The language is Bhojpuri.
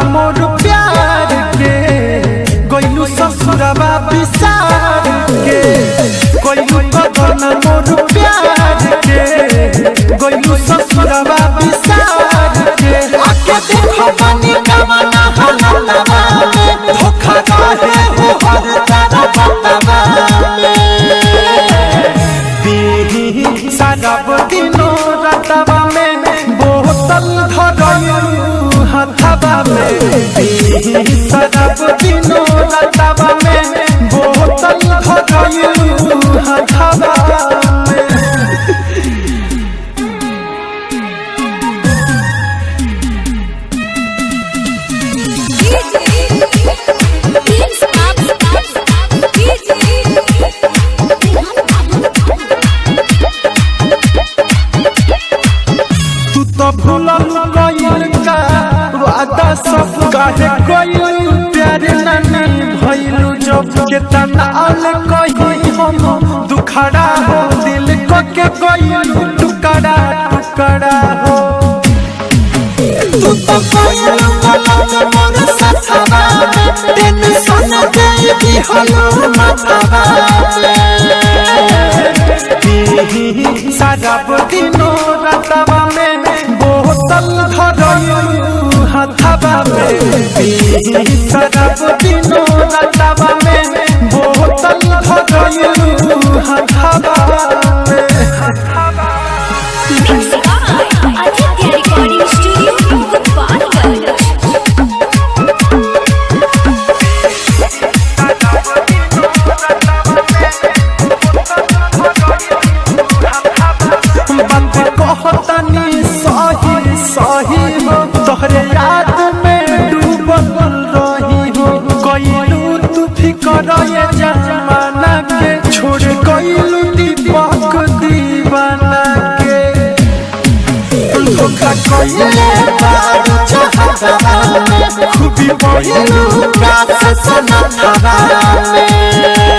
गगना मोर प्यार के गइलू ससुरबा विसार के गइलू गगना मोर प्यार के गइलू ससुरबा विसार के आके देखो बनी कवना हलवा में धोखा रहे हो हर तारा बतावा पीही शराब दिनों रातवा में बोतल धरयू हथवा में पीही शराब दिनों रातवा में बोतल धरयू हथवा में भूलल गइल का वादा सब काहे गइल प्यार नानी भइलू जब केतना आल कहि हम दुखड़ा हो दिल को के गइल टुकड़ा टुकड़ा हो तू तो गइल गलत मोर सथवा टेंशन दे दी हलो माथवा शराब दिनों रातवा में बोतल धरयू हथवा में पीही शराब दिनों रातवा में बोतल धरयू हथवा में सही हो तोहरे याद में डूबल रही हो गइलू तू फिकर ये जमाना के छोड़ गइलू दीपक दीवाना के धोखा कइले बारू चाहतवा में खूबी बइलू का सनतवा में